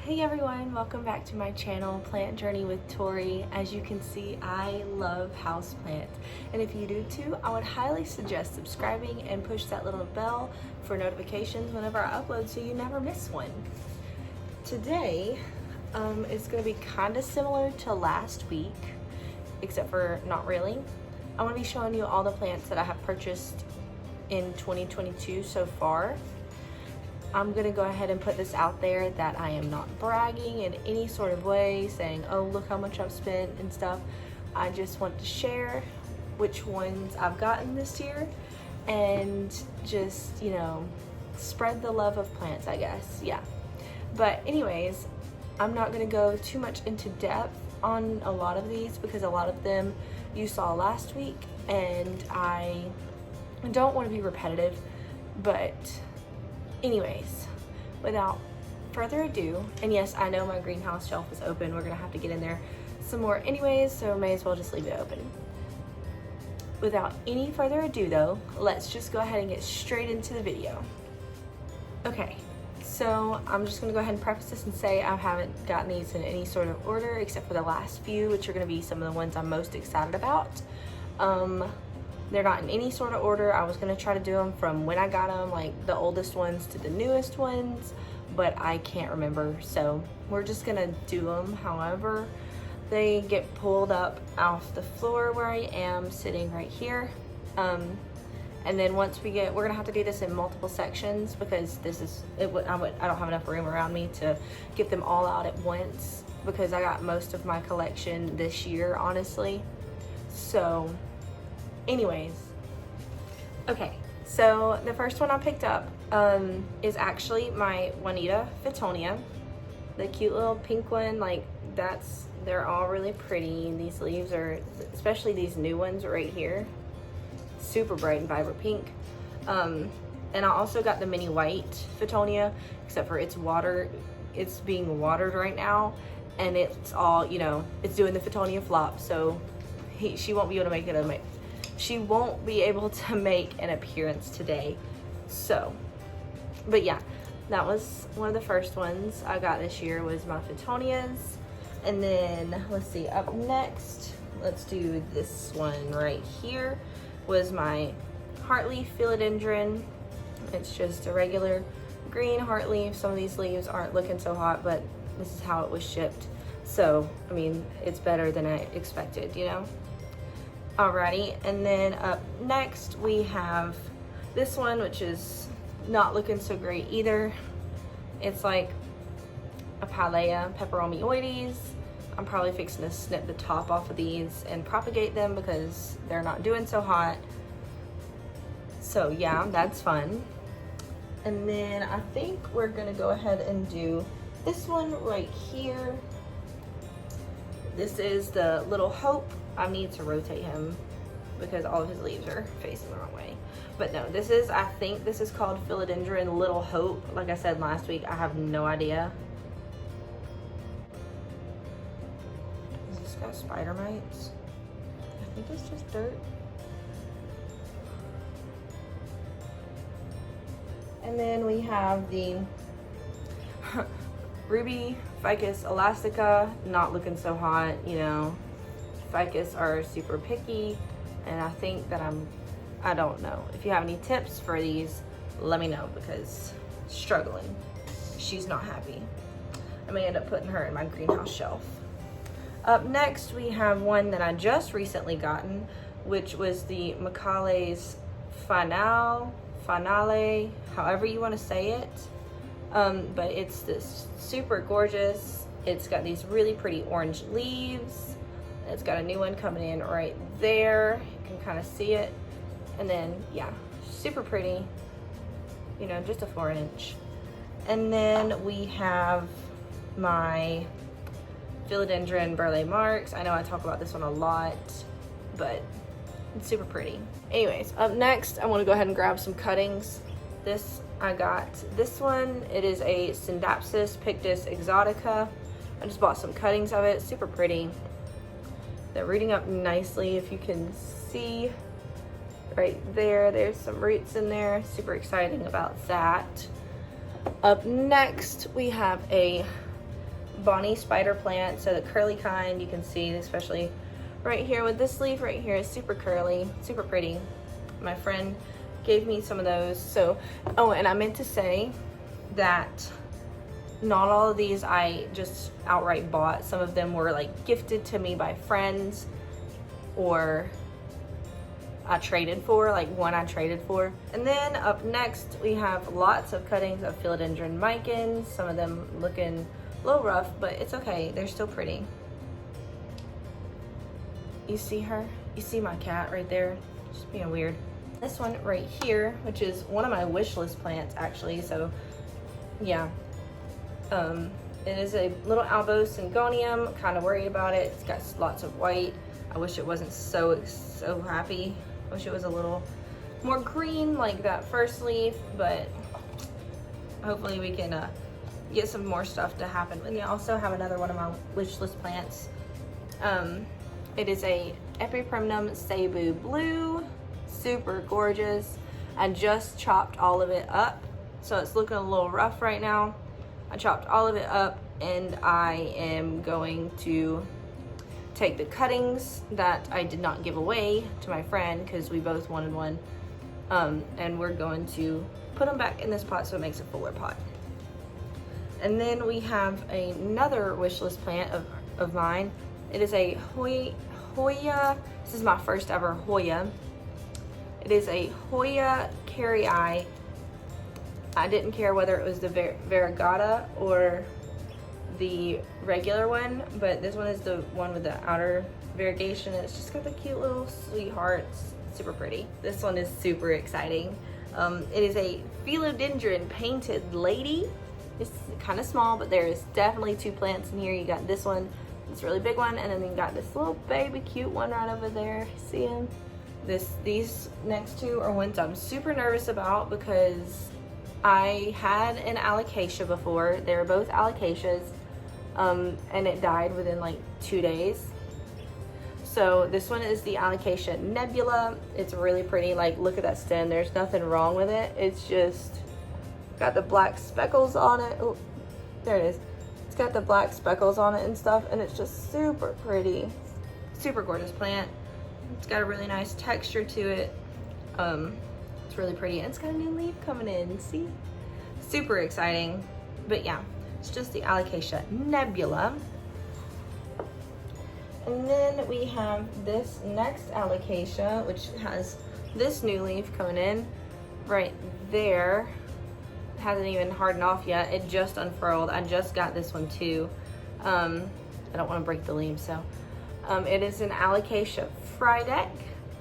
Hey everyone, welcome back to my channel, Plant Journey with Tori. As you can see, I love houseplants, and if you do too, I would highly suggest subscribing and push that little bell for notifications whenever I upload so you never miss one. Today is going to be kind of similar to last week, except for not really. I'm going to be showing you all the plants that I have purchased in 2022 so far. I'm gonna go ahead and put this out there that I am not bragging in any sort of way, saying, oh, look how much I've spent and stuff. I just want to share which ones I've gotten this year and just, you know, spread the love of plants, I guess. Yeah. But anyways, I'm not gonna go too much into depth on a lot of these because a lot of them you saw last week, and I don't want to be repetitive, but anyways, without further ado, and yes, I know my greenhouse shelf is open. We're gonna have to get in there some more anyways, so may as well just leave it open. Without any further ado though, let's just go ahead and get straight into the video. Okay, so I'm just gonna go ahead and preface this and say I haven't gotten these in any sort of order except for the last few, which are gonna be some of the ones I'm most excited about. They're not in any sort of order. I was gonna try to do them from when I got them, like the oldest ones to the newest ones, but I can't remember. So we're just gonna do them however they get pulled up off the floor where I am sitting right here. And then once we're gonna have to do this in multiple sections because this is, I don't have enough room around me to get them all out at once because I got most of my collection this year, honestly. So anyways, okay, so the first one I picked up is actually my Juanita Fitonia, the cute little pink one. Like they're all really pretty. These leaves are, especially these new ones right here, super bright and vibrant pink. And I also got the mini white Fatonia, except for it's being watered right now, and it's all, you know, it's doing the Fatonia flop, so she won't be able to make it she won't be able to make an appearance today. So, but yeah, that was one of the first ones I got this year was my Fitonias. And then let's see, up next, let's do this one right here, was my Hartley Philodendron. It's just a regular green heart leaf. Some of these leaves aren't looking so hot, but this is how it was shipped. So, I mean, it's better than I expected, you know? Alrighty, and then up next we have this one, which is not looking so great either. It's like a Palea Peperomia. I'm probably fixing to snip the top off of these and propagate them because they're not doing so hot. So yeah, that's fun. And then I think we're gonna go ahead and do this one right here. This is the Little Hope. I need to rotate him because all of his leaves are facing the wrong way. But no, I think this is called Philodendron Little Hope. Like I said last week, I have no idea. Has this got spider mites? I think it's just dirt. And then we have the Ruby Ficus elastica, not looking so hot, you know. Ficus are super picky, and I think that I don't know. If you have any tips for these, let me know because struggling. She's not happy. I may end up putting her in my greenhouse shelf. Up next, we have one that I just recently gotten, which was the Macaulay's Finale, however you want to say it. But it's this super gorgeous. It's got these really pretty orange leaves. It's got a new one coming in right there. You can kind of see it. And then, yeah, super pretty. You know, just a 4-inch. And then we have my Philodendron Burle Marx. I know I talk about this one a lot, but it's super pretty. Anyways, up next, I want to go ahead and grab some cuttings. I got this one. It is a Syndopsis Pictus Exotica. I just bought some cuttings of it. Super pretty. They're rooting up nicely, if you can see right there. There's some roots in there. Super exciting about that. Up next, we have a Bonnie spider plant, so the curly kind, you can see, especially right here with this leaf right here is super curly, super pretty. My friend gave me some of those. So, oh, and I meant to say that not all of these I just outright bought. Some of them were like gifted to me by friends, or I traded for, like one I traded for. And then up next we have lots of cuttings of Philodendron micans, some of them looking a little rough, but it's okay, they're still pretty. You see her? You see my cat right there? Just being weird. This one right here, which is one of my wish list plants actually, so yeah. It is a little albo Syngonium, kind of worried about it. It's got lots of white. I wish it wasn't so happy. I wish it was a little more green like that first leaf, but hopefully we can get some more stuff to happen. And I also have another one of my wish list plants. It is a Epipen Sabu blue, super gorgeous. I just chopped all of it up, so it's looking a little rough right now. I chopped all of it up, and I am going to take the cuttings that I did not give away to my friend because we both wanted one, and we're going to put them back in this pot so it makes a fuller pot. And then we have another wish list plant of mine. It is a Hoya. This is my first ever Hoya. It is a Hoya Trebiai. I didn't care whether it was the variegata or the regular one, but this one is the one with the outer variegation. It's just got the cute little sweethearts, super pretty. This one is super exciting. It is a Philodendron painted lady. It's kind of small, but there is definitely two plants in here. You got this one, this really big one, and then you got this little baby cute one right over there. See him? These next two are ones I'm super nervous about because I had an alocasia before. They were both alocasias, and it died within like 2 days. So this one is the Allocation Nebula. It's really pretty. Like, look at that stem. There's nothing wrong with it. It's just got the black speckles on it. Oh, there it is. It's got the black speckles on it and stuff, and it's just super pretty. Super gorgeous plant. It's got a really nice texture to it. It's really pretty, and it's got a new leaf coming in, see? Super exciting. But yeah, it's just the Allocation Nebula. And then we have this next Allocation, which has this new leaf coming in right there. It hasn't even hardened off yet. It just unfurled. I just got this one too. I don't want to break the leaves, so. It is an Allocation Frydek.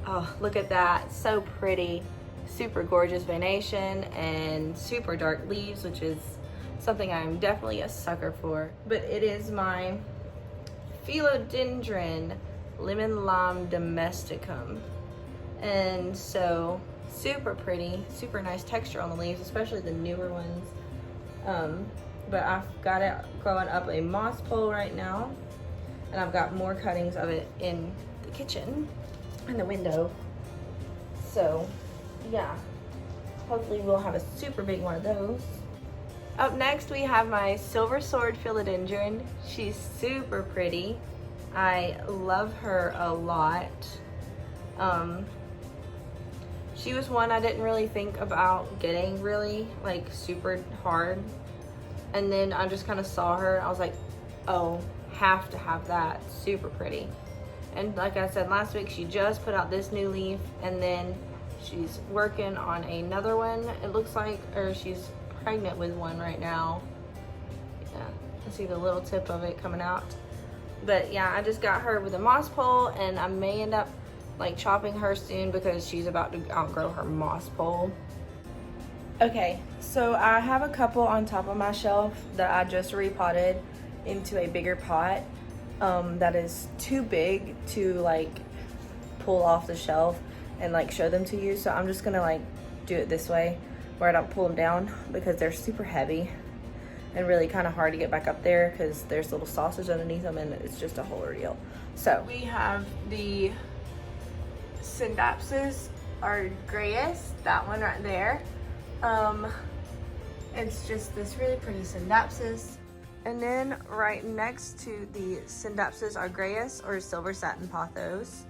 Oh, look at that, so pretty. Super gorgeous venation and super dark leaves, which is something I'm definitely a sucker for. But it is my Philodendron Lemon Lime Domesticum. And so super pretty, super nice texture on the leaves, especially the newer ones. But I've got it growing up a moss pole right now, and I've got more cuttings of it in the kitchen, in the window. So yeah, hopefully we'll have a super big one of those. Up next we have my Silver Sword Philodendron. She's super pretty. I love her a lot. She was one I didn't really think about getting really like super hard, and then I just kind of saw her. I was like, oh, have to have that. Super pretty. And like I said last week, she just put out this new leaf, and then she's working on another one, it looks like, or she's pregnant with one right now. Yeah, I see the little tip of it coming out. But yeah, I just got her with a moss pole, and I may end up like chopping her soon because she's about to outgrow her moss pole. Okay, so I have a couple on top of my shelf that I just repotted into a bigger pot that is too big to like pull off the shelf and like show them to you. So I'm just gonna like do it this way where I don't pull them down because they're super heavy and really kind of hard to get back up there because there's little saucers underneath them, and it's just a whole ordeal. So we have the Syndopsis, our grayest, that one right there. It's just this really pretty Syndopsis. And then right next to the Syndopsis argyreus or silver satin pothos,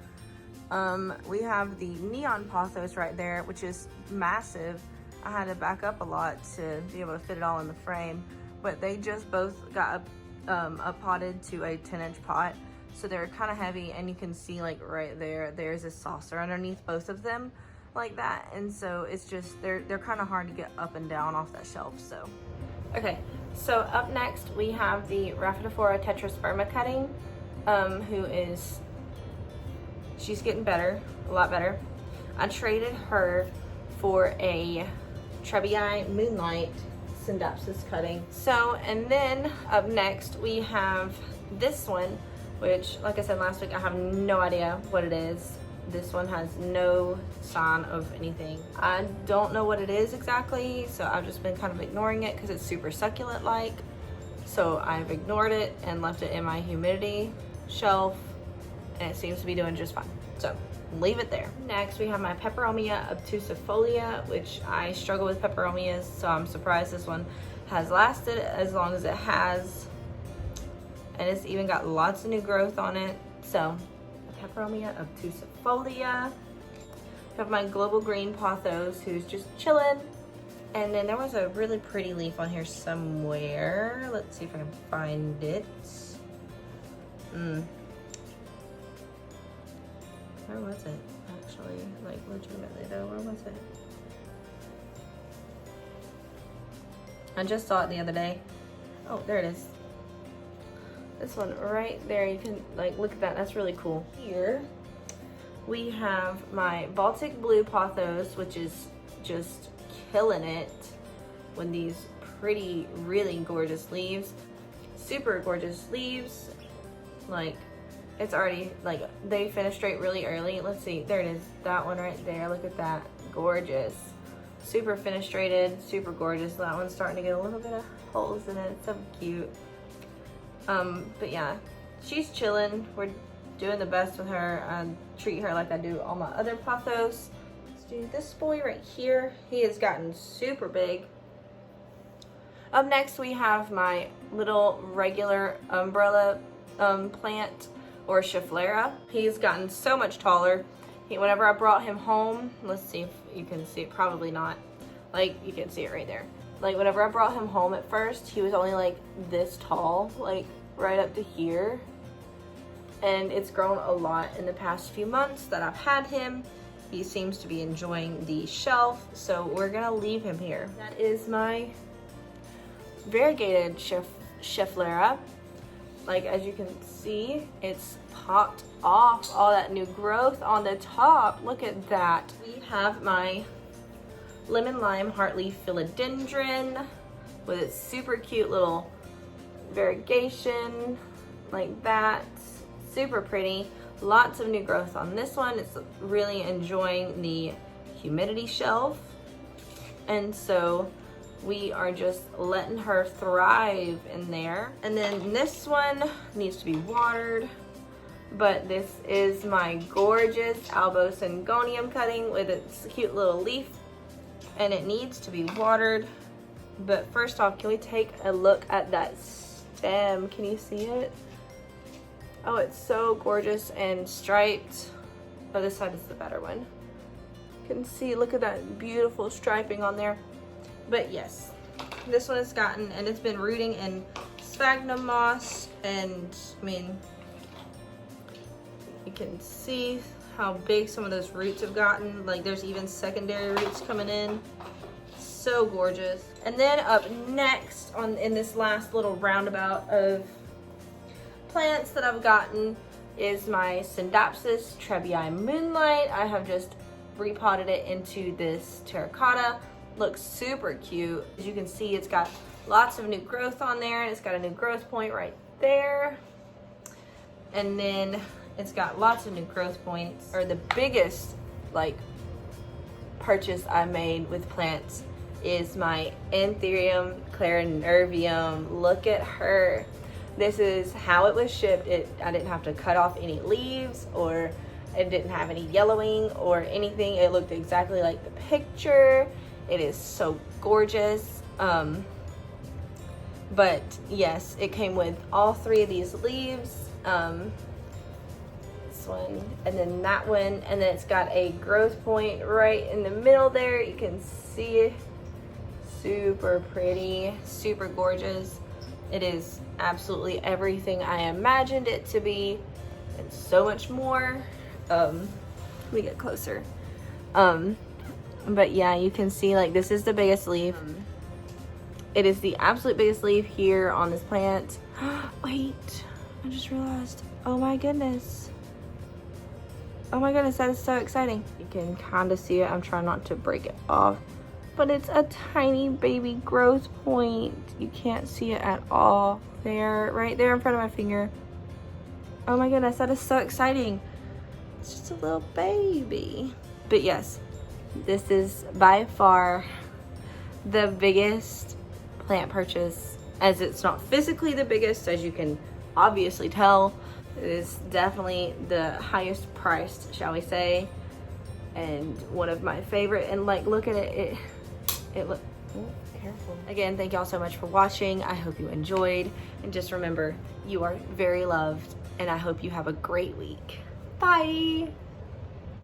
we have the neon pothos right there, which is massive. I had to back up a lot to be able to fit it all in the frame, but they just both got up potted to a 10-inch pot. So they're kind of heavy, and you can see like right there, there's a saucer underneath both of them like that. And so it's just, they're kind of hard to get up and down off that shelf, so. Okay, so up next we have the Raphidophora Tetrasperma cutting, she's getting better, a lot better. I traded her for a Trebiai Moonlight Syndopsis cutting. So, and then up next we have this one, which, like I said last week, I have no idea what it is. This one has no sign of anything. I don't know what it is exactly, so I've just been kind of ignoring it because it's super succulent-like. So I've ignored it and left it in my humidity shelf, and it seems to be doing just fine. So leave it there. Next, we have my Peperomia Obtusifolia, which I struggle with peperomias, so I'm surprised this one has lasted as long as it has. And it's even got lots of new growth on it. So Peperomia Obtusifolia. I have my global green pothos, who's just chilling. And then there was a really pretty leaf on here somewhere. Let's see if I can find it. Where was it actually? Like legitimately though, where was it? I just saw it the other day. Oh, there it is. This one right there, you can like look at that, that's really cool. Here we have my Baltic blue pothos, which is just killing it with these pretty, really gorgeous leaves. Super gorgeous leaves. Like, it's already, like, they fenestrate really early. Let's see, there it is, that one right there, look at that, gorgeous. Super fenestrated, super gorgeous. That one's starting to get a little bit of holes in it, it's so cute. But yeah, she's chilling. We're doing the best with her. I treat her like I do all my other pothos. Let's do this boy right here. He has gotten super big. Up next, we have my little regular umbrella plant, or Schefflera. He's gotten so much taller. Whenever I brought him home, let's see if you can see it, probably not. Like, you can see it right there. Like, whenever I brought him home at first, he was only like this tall, like right up to here. And it's grown a lot in the past few months that I've had him. He seems to be enjoying the shelf, so we're gonna leave him here. That is my variegated Schefflera. Like, as you can see, it's popped off all that new growth on the top. Look at that. We have my lemon lime Hartley Philodendron with its super cute little variegation like that. Super pretty. Lots of new growth on this one. It's really enjoying the humidity shelf, and so we are just letting her thrive in there. And then this one needs to be watered, but this is my gorgeous Albo Syngonium cutting with its cute little leaf, and it needs to be watered. But first off, can we take a look at that stem? Can you see it? Oh, it's so gorgeous and striped. Oh, this side is the better one. You can see, look at that beautiful striping on there. But yes, this one has gotten, and it's been rooting in sphagnum moss, and I mean, you can see how big some of those roots have gotten. Like, there's even secondary roots coming in. So gorgeous. And then up next in this last little roundabout of plants that I've gotten is my Syndopsis Trebiai Moonlight. I have just repotted it into this terracotta. Looks super cute. As you can see, it's got lots of new growth on there, and it's got a new growth point right there. And then it's got lots of new growth points. Or the biggest like purchase I made with plants is my Entherium Clarinervium. Look at her. This is how it was shipped. I didn't have to cut off any leaves, or it didn't have any yellowing or anything. It looked exactly like the picture. It is so gorgeous. But yes, it came with all 3 of these leaves. This one, and then that one, and then it's got a growth point right in the middle there. You can see, super pretty, super gorgeous. It is absolutely everything I imagined it to be, and so much more. Let me get closer. But yeah, you can see, like, this is the biggest leaf. It is the absolute biggest leaf here on this plant. Wait, I just realized. Oh my goodness. Oh my goodness, that is so exciting. You can kind of see it. I'm trying not to break it off, but it's a tiny baby growth point. You can't see it at all. There, right there in front of my finger. Oh my goodness, that is so exciting. It's just a little baby. But yes, this is by far the biggest plant purchase, as it's not physically the biggest, as you can obviously tell. It is definitely the highest priced, shall we say, and one of my favorite. And like, look at it, it look, oh, careful. Again, thank y'all so much for watching. I hope you enjoyed, and just remember, you are very loved, and I hope you have a great week. Bye.